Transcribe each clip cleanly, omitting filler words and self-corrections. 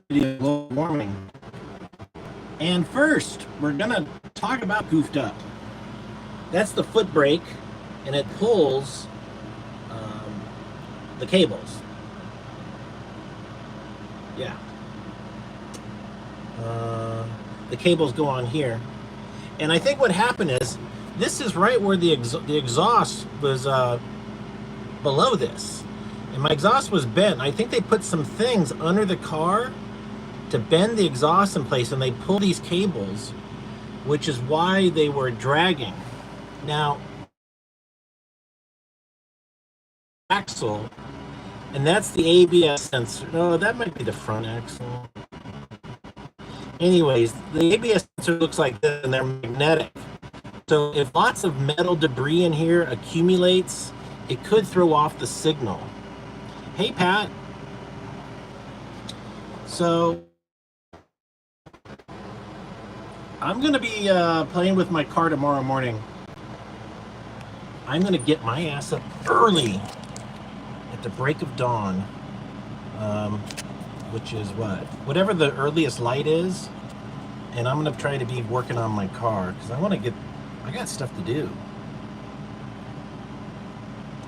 video global warming. And first, we're gonna talk about goofed up. That's the foot brake, and it pulls the cables. Yeah. The cables go on here. And I think what happened is, this is right where the exhaust was below this. And my exhaust was bent. I think they put some things under the car to bend the exhaust in place, and they pull these cables, which is why they were dragging. Now, axle, and that's the ABS sensor. No, that might be the front axle. Anyways, the ABS sensor looks like this, and they're magnetic. So if lots of metal debris in here accumulates, it could throw off the signal. Hey, Pat. So I'm going to be playing with my car tomorrow morning. I'm going to get my ass up early at the break of dawn, which is what? Whatever the earliest light is. And I'm going to try to be working on my car because I got stuff to do.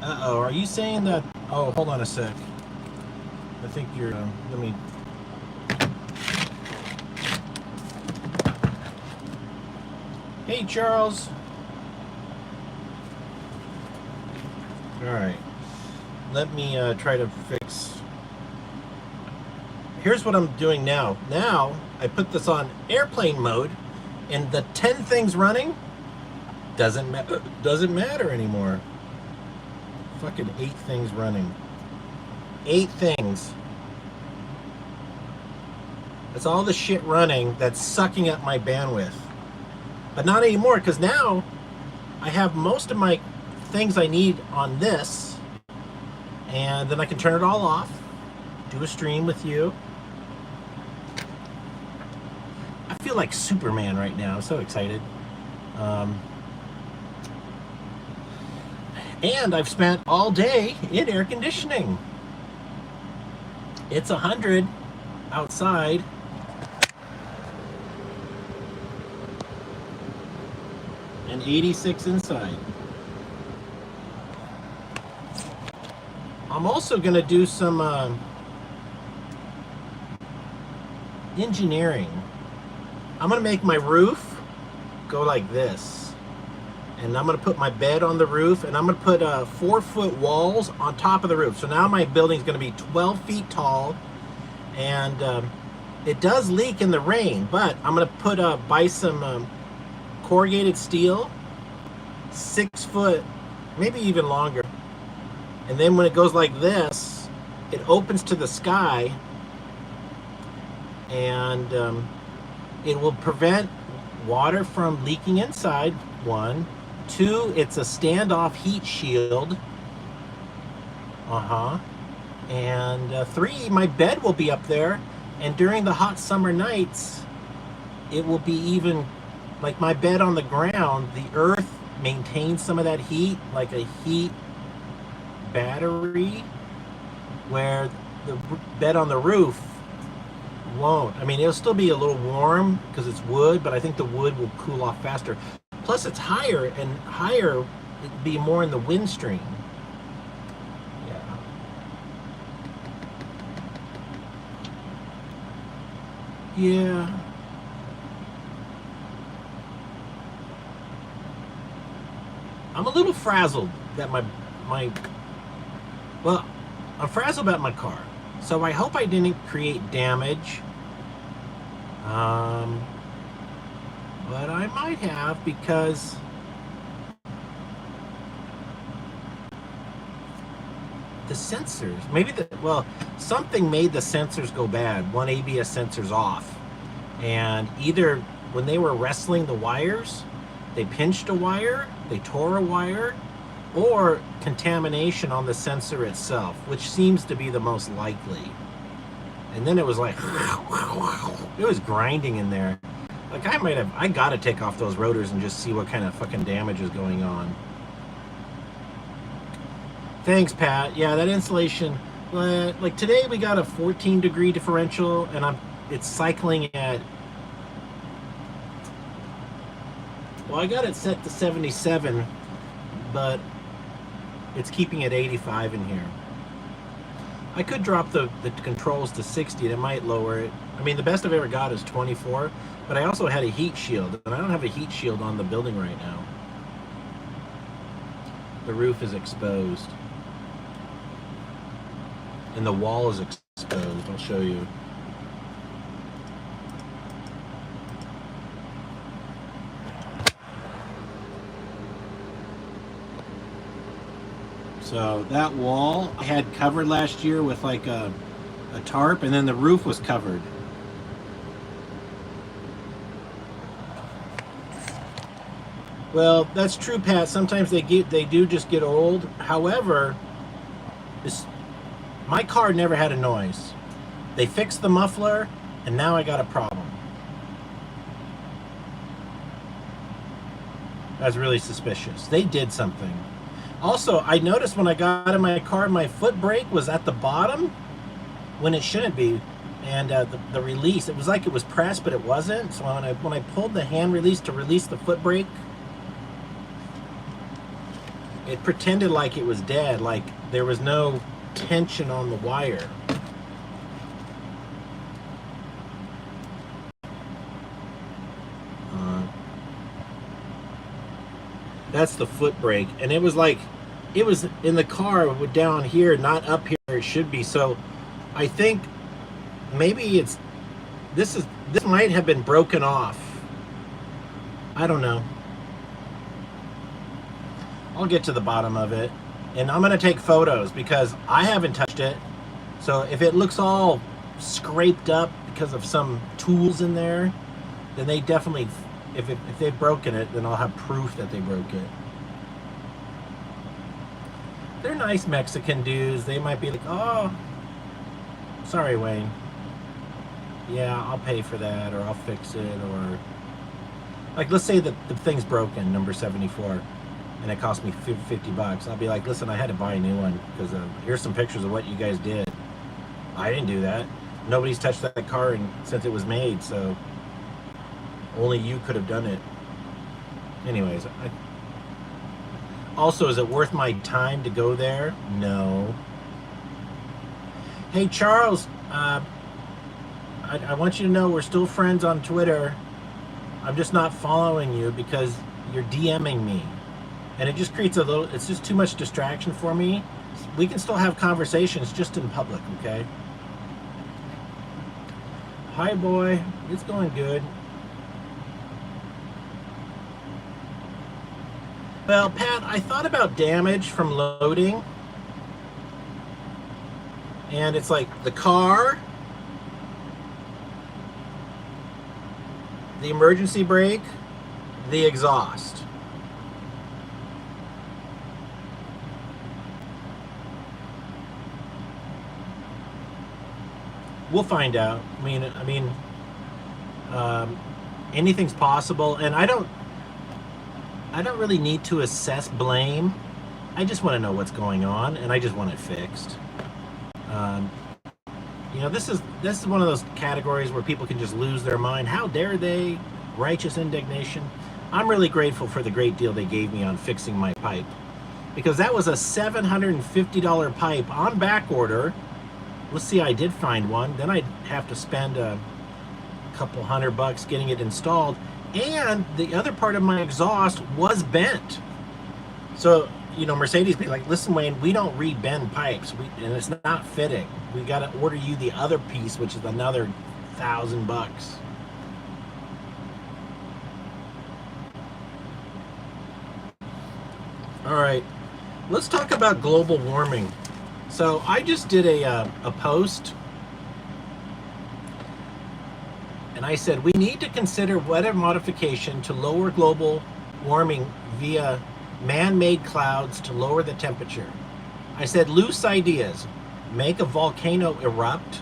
Uh-oh, are you saying that? Oh, hold on a sec. I think you're, let me. Hey, Charles. All right. Let me try to fix. Here's what I'm doing now. Now, I put this on airplane mode, and the 10 things running doesn't matter anymore. Fucking 8 things running. 8 things. That's all the shit running that's sucking up my bandwidth. But not anymore, because now I have most of my things I need on this, and then I can turn it all off, do a stream with you. I feel like Superman right now. I'm so excited. And I've spent all day in air conditioning. It's 100 outside. And 86 inside. I'm also going to do some engineering. I'm going to make my roof go like this. And I'm going to put my bed on the roof, and I'm going to put 4-foot walls on top of the roof. So now my building is going to be 12 feet tall, and it does leak in the rain, but I'm going to buy some corrugated steel, 6 foot, maybe even longer. And then when it goes like this, it opens to the sky, and it will prevent water from leaking inside, 1. 2, it's a standoff heat shield. And 3, my bed will be up there, and during the hot summer nights, it will be even like my bed on the ground. The earth maintains some of that heat, like a heat battery, where the bed on the roof won't. I mean, it'll still be a little warm because it's wood, but I think the wood will cool off faster. Plus, it's higher, and higher, it'd be more in the wind stream. Yeah. Yeah. I'm a little frazzled that well, I'm frazzled about my car. So I hope I didn't create damage. But I might have, because the sensors, something made the sensors go bad. One ABS sensor's off. And either when they were wrestling the wires, they pinched a wire, they tore a wire, or contamination on the sensor itself, which seems to be the most likely. And then it was like, it was grinding in there. Like, I gotta take off those rotors and just see what kind of fucking damage is going on. Thanks, Pat. Yeah, that insulation, But like today we got a 14-degree differential, and it's cycling at, well, I got it set to 77, but it's keeping it 85 in here. I could drop the controls to 60, and it might lower it. I mean, the best I've ever got is 24, but I also had a heat shield, and I don't have a heat shield on the building right now. The roof is exposed. And the wall is exposed. I'll show you. So that wall I had covered last year with like a tarp, and then the roof was covered. Well, that's true, Pat. Sometimes they do just get old. However, my car never had a noise. They fixed the muffler, and now I got a problem. That's really suspicious. They did something. Also, I noticed when I got in my car, my foot brake was at the bottom when it shouldn't be. And the release, it was like it was pressed, but it wasn't. So when I pulled the hand release to release the foot brake, it pretended like it was dead, like there was no tension on the wire. That's the foot brake, and it was like it was in the car down here, not up here. It should be. So I think maybe this might have been broken off. I don't know. I'll get to the bottom of it, and I'm gonna take photos because I haven't touched it. So if it looks all scraped up because of some tools in there, then they definitely, if they've broken it, then I'll have proof that they broke it. They're nice Mexican dudes. They might be like, oh, sorry, Wayne. Yeah, I'll pay for that, or I'll fix it, or like, let's say that the thing's broken, number 74. And it cost me $50. I'll be like, listen, I had to buy a new one because here's some pictures of what you guys did. I didn't do that. Nobody's touched that car since it was made, so only you could have done it. Anyways, also, is it worth my time to go there? No. Hey, Charles, I want you to know we're still friends on Twitter. I'm just not following you because you're DMing me. And it just creates it's just too much distraction for me. We can still have conversations just in public, okay? Hi, boy. It's going good. Well, Pat, I thought about damage from loading. And it's like the car, the emergency brake, the exhaust. We'll find out. I mean, anything's possible, and I don't really need to assess blame. I just want to know what's going on, and I just want it fixed. You know, this is one of those categories where people can just lose their mind. How dare they? Righteous indignation. I'm really grateful for the great deal they gave me on fixing my pipe, because that was a $750 pipe on back order. Let's see, I did find one. Then I'd have to spend a couple $100 getting it installed. And the other part of my exhaust was bent. So, you know, Mercedes be like, listen, Wayne, we don't re-bend pipes. And it's not fitting. We got to order you the other piece, which is another $1,000. All right, let's talk about global warming. So I just did a post, and I said we need to consider weather modification to lower global warming via man-made clouds to lower the temperature. I said loose ideas: make a volcano erupt.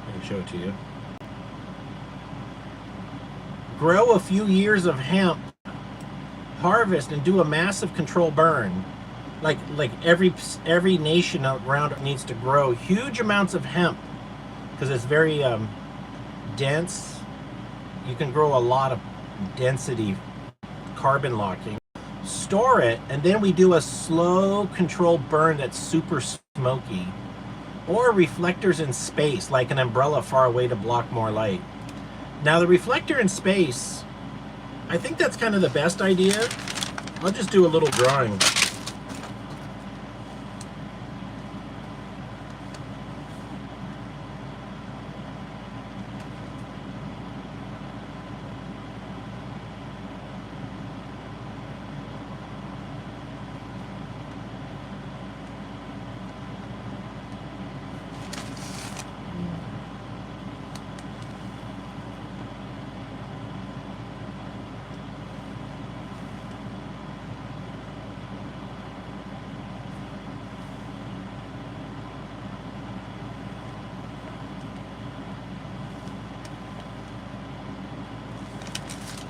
I can show it to you. Grow a few years of hemp, harvest and do a massive control burn. like every nation around needs to grow huge amounts of hemp because it's very dense. You can grow a lot of density carbon locking. Store it, and then we do a slow controlled burn that's super smoky. Or reflectors in space, like an umbrella far away to block more light. Now the reflector in space, I think that's kind of the best idea. I'll just do a little drawing.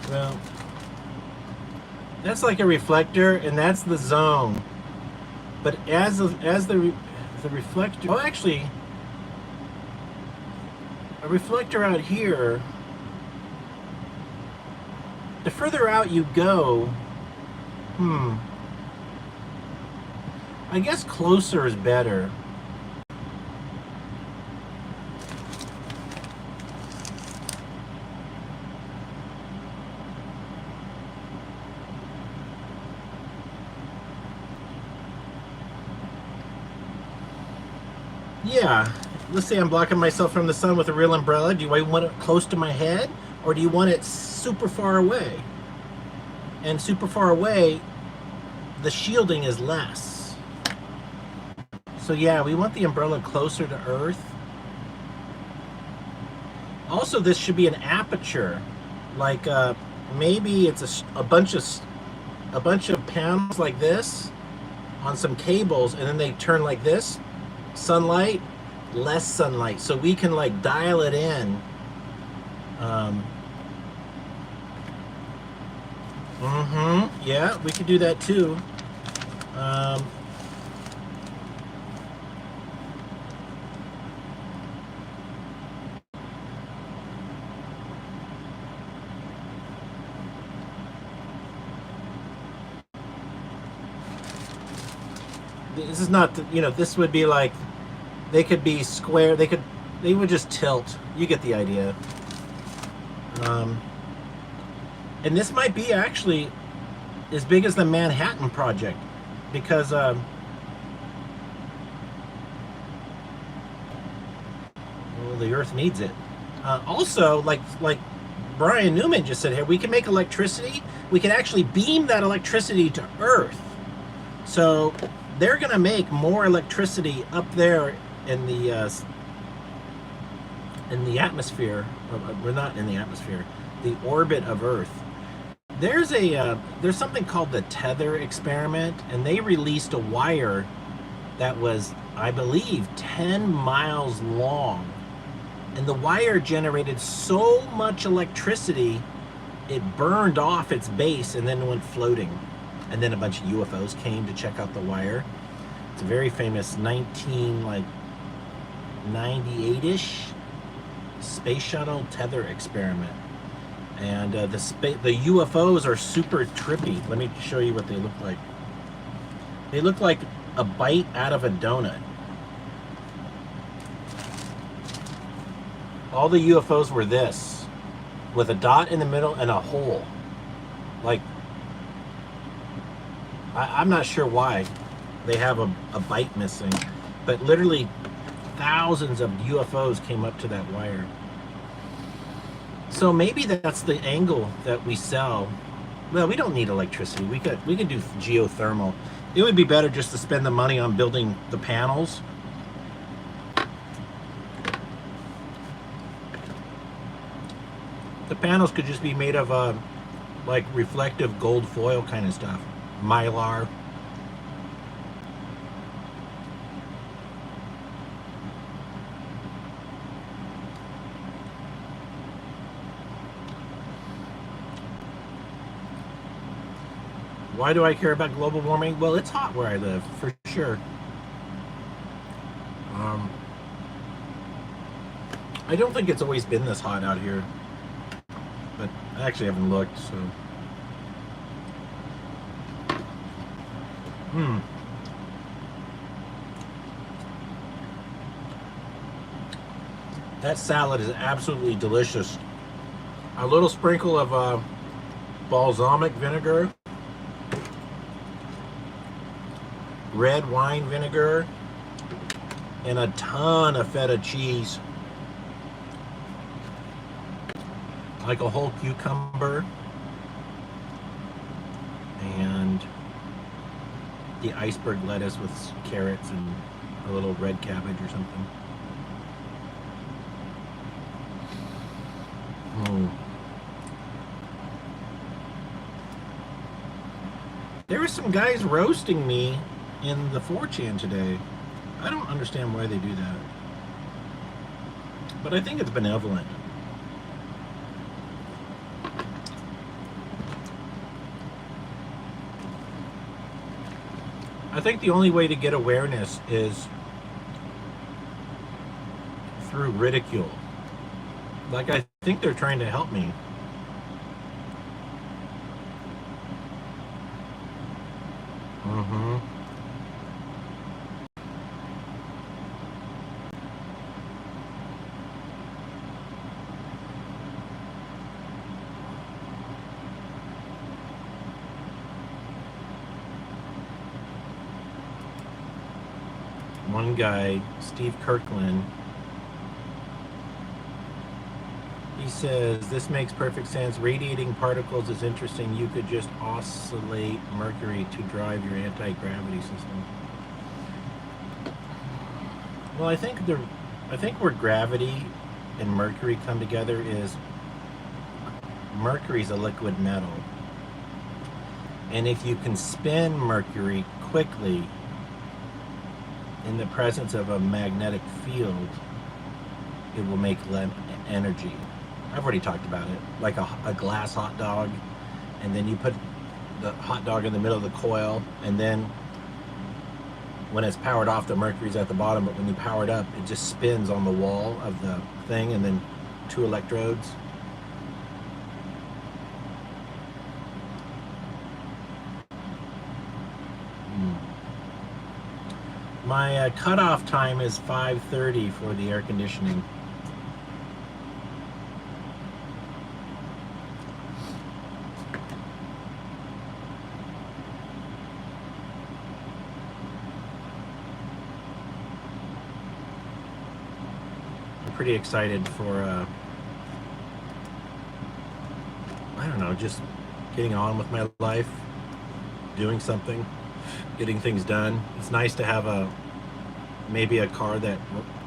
Well, that's like a reflector, and that's the zone. But as the reflector, oh, actually, a reflector out here. The further out you go, I guess closer is better. Yeah, let's say I'm blocking myself from the sun with a real umbrella. Do I want it close to my head, or do you want it super far away? And super far away, the shielding is less. So yeah, we want the umbrella closer to Earth. Also, this should be an aperture, like maybe it's a bunch of panels like this on some cables, and then they turn like this. Sunlight, less sunlight, so we can like dial it in. Yeah, we could do that too. This is not, this would be like, they could be square, they would just tilt. You get the idea. And this might be actually as big as the Manhattan Project, because well, the Earth needs it. Also, like Brian Newman just said here, we can make electricity. We can actually beam that electricity to Earth. So they're going to make more electricity up there in the atmosphere. We're not in the atmosphere. The orbit of Earth. There's something called the tether experiment, and they released a wire that was, I believe, 10 miles long, and the wire generated so much electricity it burned off its base and then went floating. And then a bunch of UFOs came to check out the wire. It's a very famous 1998-ish space shuttle tether experiment. And the UFOs are super trippy. Let me show you what they look like. They look like a bite out of a donut. All the UFOs were this, with a dot in the middle and a hole. Like, I'm not sure why they have a bite missing, but literally thousands of UFOs came up to that wire. So maybe that's the angle that we sell. Well, we don't need electricity. We could do geothermal. It would be better just to spend the money on building the panels. The panels could just be made of like reflective gold foil kind of stuff. Mylar. Why do I care about global warming? Well, it's hot where I live, for sure. Um, I don't think it's always been this hot out here, but I actually haven't looked, so. That salad is absolutely delicious. A little sprinkle of balsamic vinegar, red wine vinegar, and a ton of feta cheese. Like a whole cucumber and the iceberg lettuce with carrots and a little red cabbage or something. There were some guys roasting me in the 4chan today. I don't understand why they do that, but I think it's benevolent. I think the only way to get awareness is through ridicule. Like, I think they're trying to help me. One guy, Steve Kirkland, he says, this makes perfect sense. Radiating particles is interesting. You could just oscillate mercury to drive your anti-gravity system. Well, I think where gravity and mercury come together is mercury's a liquid metal. And if you can spin mercury quickly in the presence of a magnetic field, it will make energy. I've already talked about it. Like a glass hot dog, and then you put the hot dog in the middle of the coil, and then when it's powered off, the mercury's at the bottom, but when you power it up, it just spins on the wall of the thing, and then 2 electrodes. My cutoff time is 5:30 for the air conditioning. I'm pretty excited for, I don't know, just getting on with my life, doing something, getting things done. It's nice to have maybe a car that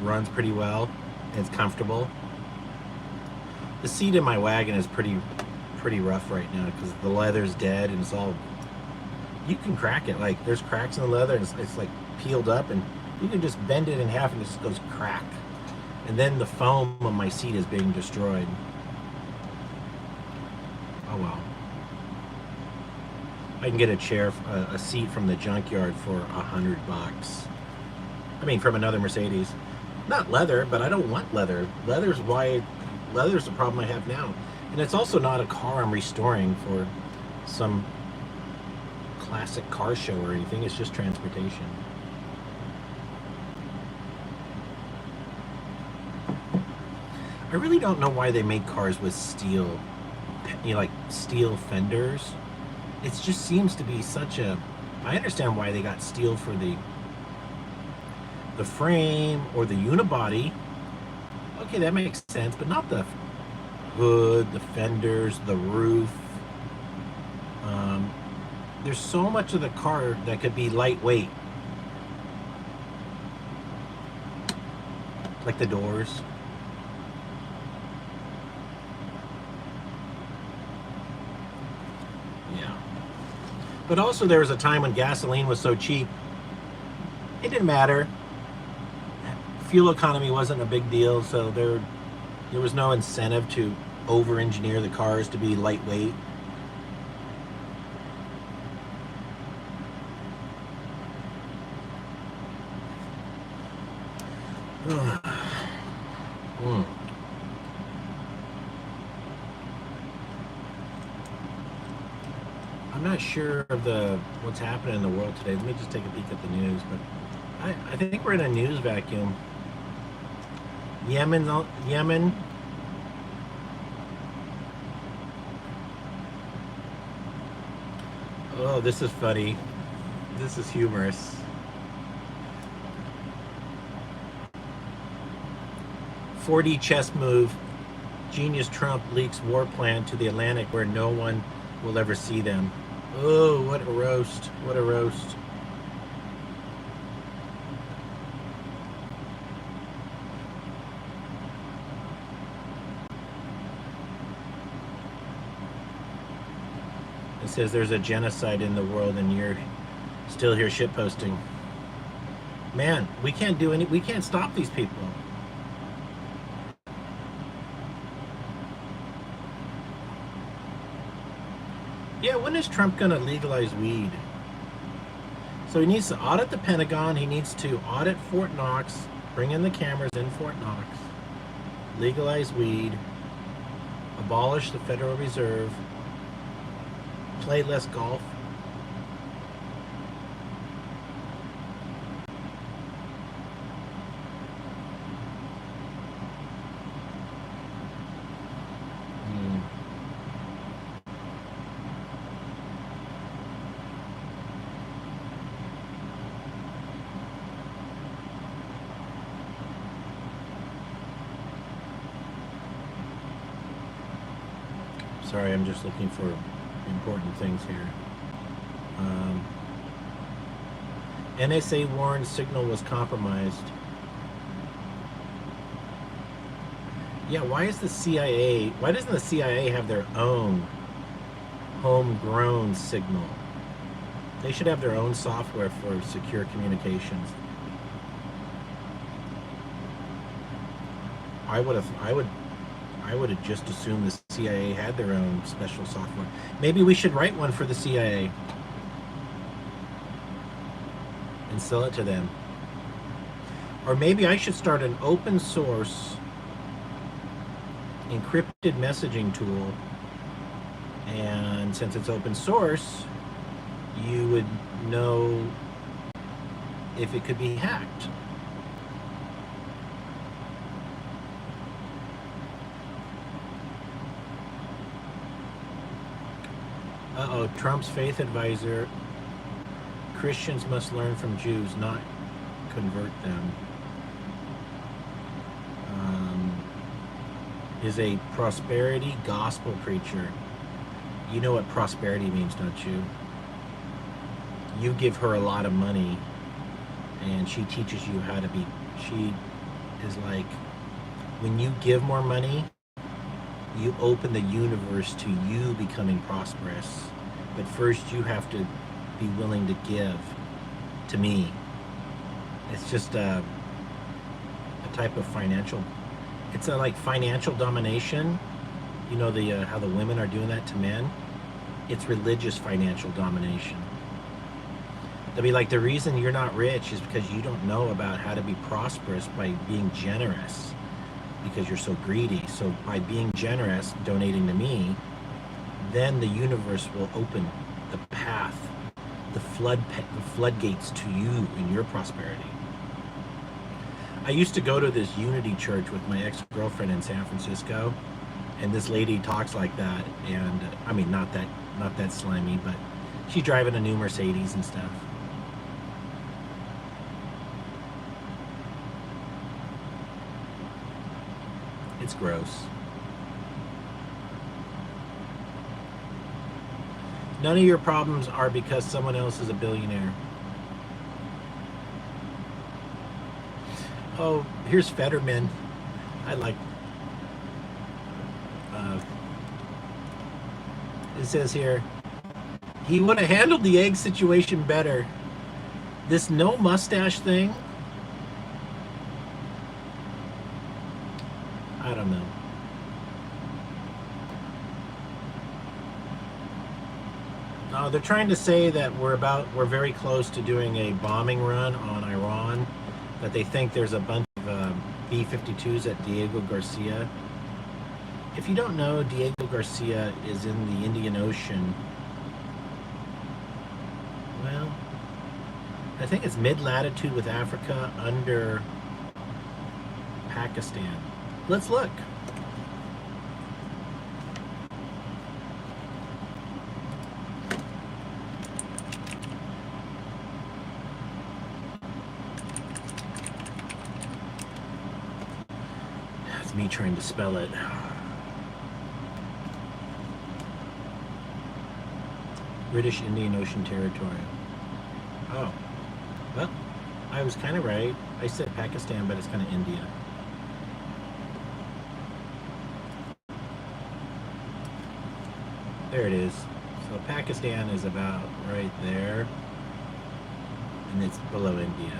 runs pretty well and it's comfortable. The seat in my wagon is pretty rough right now because the leather's dead and it's all, you can crack it. Like, there's cracks in the leather and it's like peeled up, and you can just bend it in half and it just goes crack. And then the foam on my seat is being destroyed. Oh well. I can get a seat from the junkyard for $100. I mean, from another Mercedes. Not leather, but I don't want leather. Leather's the problem I have now. And it's also not a car I'm restoring for some classic car show or anything. It's just transportation. I really don't know why they make cars with steel, like steel fenders. It just seems to be such a, I understand why they got steel for the frame or the unibody. Okay, that makes sense, but not the hood, the fenders, the roof. There's so much of the car that could be lightweight. Like the doors. Yeah. But also there was a time when gasoline was so cheap, it didn't matter. Fuel economy wasn't a big deal, so there was no incentive to over-engineer the cars to be lightweight. Mm. I'm not sure of what's happening in the world today. Let me just take a peek at the news. But I think we're in a news vacuum. Yemen. Oh, this is funny. This is humorous. 4D chess move. Genius Trump leaks war plan to the Atlantic where no one will ever see them. Oh, what a roast. What a roast. It says there's a genocide in the world and you're still here shitposting. Man, we can't stop these people. Yeah, when is Trump going to legalize weed? So he needs to audit the Pentagon. He needs to audit Fort Knox, bring in the cameras in Fort Knox, legalize weed, abolish the Federal Reserve, play less golf. Sorry, I'm just looking for important things here. NSA warned signal was compromised. Yeah, why doesn't the CIA have their own homegrown signal? They should have their own software for secure communications. I would have just assumed the CIA had their own special software. Maybe we should write one for the CIA and sell it to them. Or maybe I should start an open source encrypted messaging tool, and since it's open source, you would know if it could be hacked. Uh-oh, Trump's faith advisor, Christians must learn from Jews, not convert them, is a prosperity gospel preacher. You know what prosperity means, don't you? You give her a lot of money and she teaches you how to be, she is like, when you give more money, you open the universe to you becoming prosperous. But first you have to be willing to give to me. It's just a type of financial, it's a like financial domination. You know how the women are doing that to men? It's religious financial domination. They'll be like, the reason you're not rich is because you don't know about how to be prosperous by being generous, because you're so greedy. So by being generous, donating to me, then the universe will open the path, the floodgates to you in your prosperity. I used to go to this Unity church with my ex-girlfriend in San Francisco, and this lady talks like that, and I mean, not that slimy, but she's driving a new Mercedes and stuff. It's gross. None of your problems are because someone else is a billionaire. Oh, here's Fetterman. I like. It says here, he would have handled the egg situation better. This no mustache thing, I don't know. No, they're trying to say that we're very close to doing a bombing run on Iran, that they think there's a bunch of B-52s at Diego Garcia. If you don't know, Diego Garcia is in the Indian Ocean. Well, I think it's mid-latitude with Africa under Pakistan. Let's look. That's me trying to spell it. British Indian Ocean Territory. Oh, well, I was kind of right. I said Pakistan, but it's kind of India. There it is. So Pakistan is about right there, and it's below India.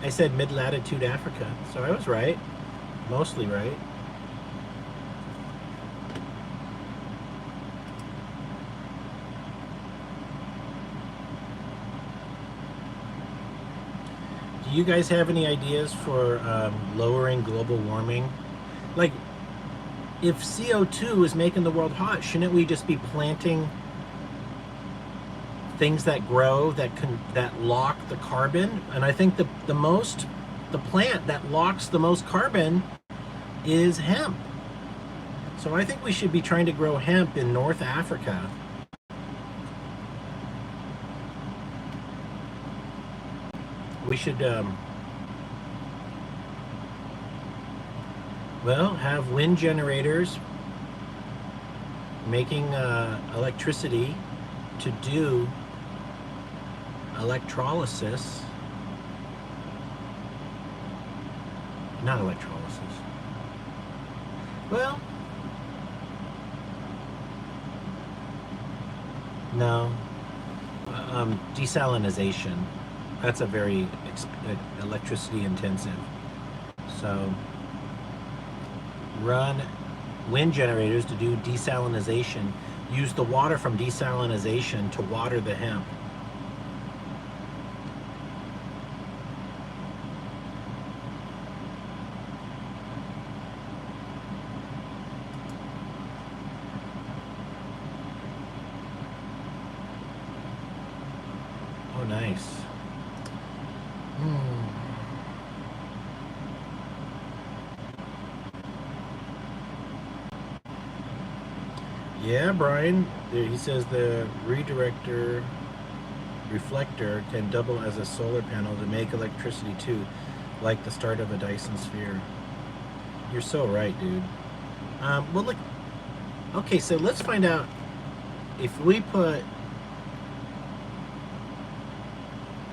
I said mid-latitude Africa, so I was right. Mostly right. Do you guys have any ideas for lowering global warming? Like, if CO2 is making the world hot, shouldn't we just be planting things that grow that lock the carbon? And I think the plant that locks the most carbon is hemp. So I think we should be trying to grow hemp in North Africa. We should, well, have wind generators making electricity to do electrolysis. Not electrolysis. Well, no. Desalination. That's a very electricity intensive. So run wind generators to do desalination. Use the water from desalination to water the hemp. Oh, nice. Yeah, Brian, he says the reflector can double as a solar panel to make electricity too, like the start of a Dyson sphere. You're so right, dude. Well, look, okay, so let's find out if we put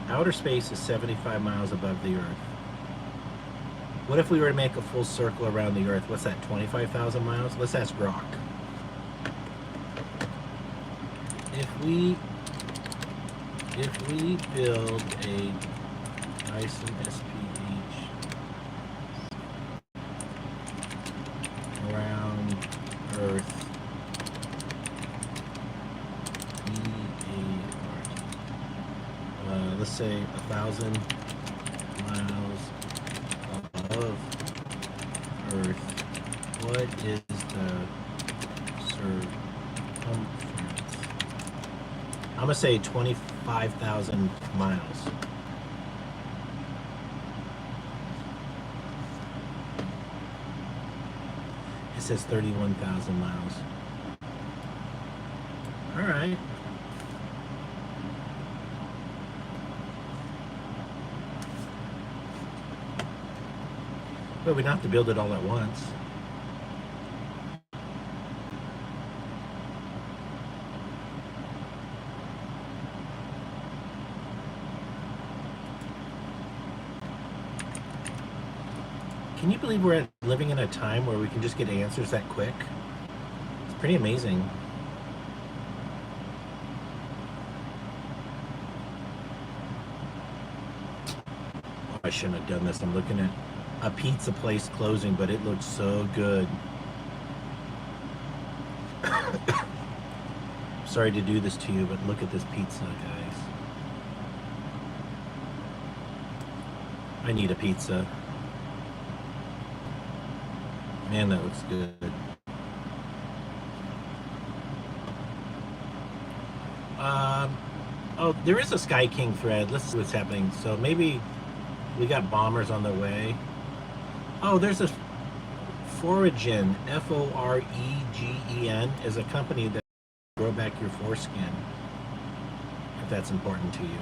outer space is 75 miles above the Earth. What if we were to make a full circle around the Earth? What's that, 25,000 miles? Let's ask Grok. If we build a Dyson SPH around Earth, let's say 1,000 miles above Earth, what is the circumference? I'm gonna say 25,000 miles. It says 31,000 miles. All right. But we don't have to build it all at once. Can you believe we're living in a time where we can just get answers that quick? It's pretty amazing. Oh, I shouldn't have done this. I'm looking at a pizza place closing, but it looks so good. Sorry to do this to you, but look at this pizza, guys. I need a pizza. Man, that looks good. Oh, there is a Sky King thread. Let's see what's happening. So maybe we got bombers on the way. Oh, there's a Foregen, Foregen, is a company that grow back your foreskin, if that's important to you.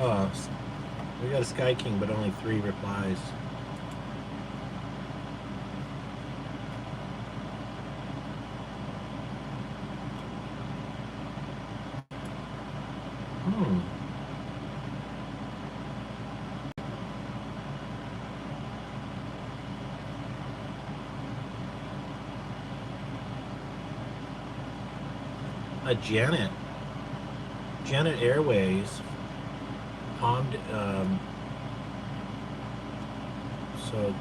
Oh, we got a Sky King, but only 3 replies. A Janet Airways, so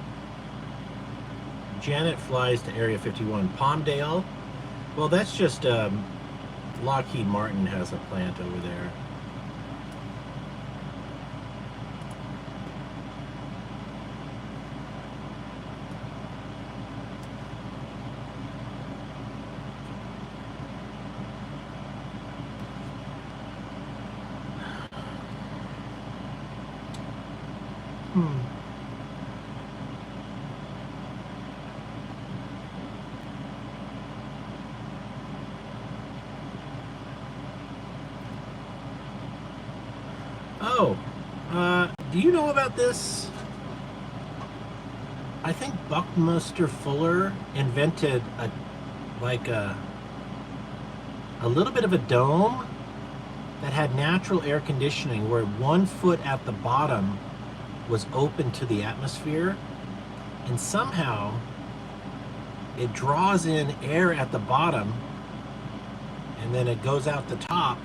Janet flies to Area 51. Palmdale, well, that's just Lockheed Martin has a plant over there. Oh, do you know about this? I think Buckminster Fuller invented a little bit of a dome that had natural air conditioning where 1 foot at the bottom was open to the atmosphere, and somehow it draws in air at the bottom and then it goes out the top,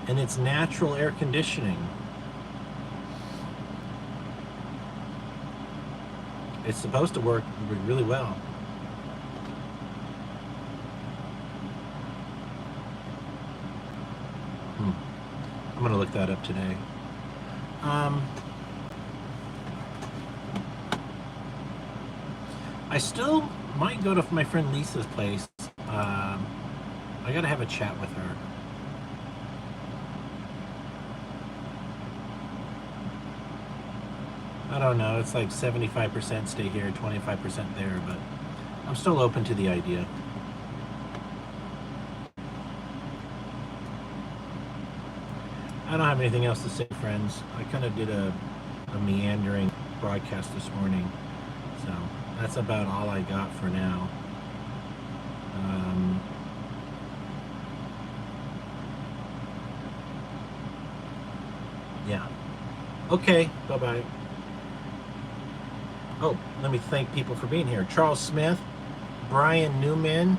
and it's natural air conditioning. It's supposed to work really well. I'm gonna look that up today. I still might go to my friend Lisa's place. I gotta have a chat with her. I don't know, it's like 75% stay here, 25% there, but I'm still open to the idea. I don't have anything else to say, friends. I kind of did a meandering broadcast this morning, so that's about all I got for now. Yeah. Okay, bye-bye. Oh, let me thank people for being here. Charles Smith, Brian Newman,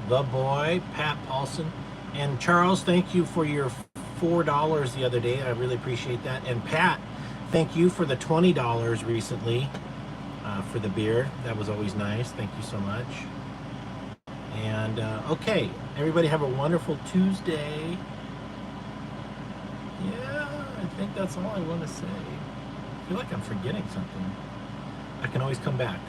The Boy, Pat Paulson. And Charles, thank you for your $4 the other day. I really appreciate that. And Pat, thank you for the $20 recently for the beer. That was always nice. Thank you so much. And okay, everybody have a wonderful Tuesday. Yeah, I think that's all I want to say. I feel like I'm forgetting something. I can always come back.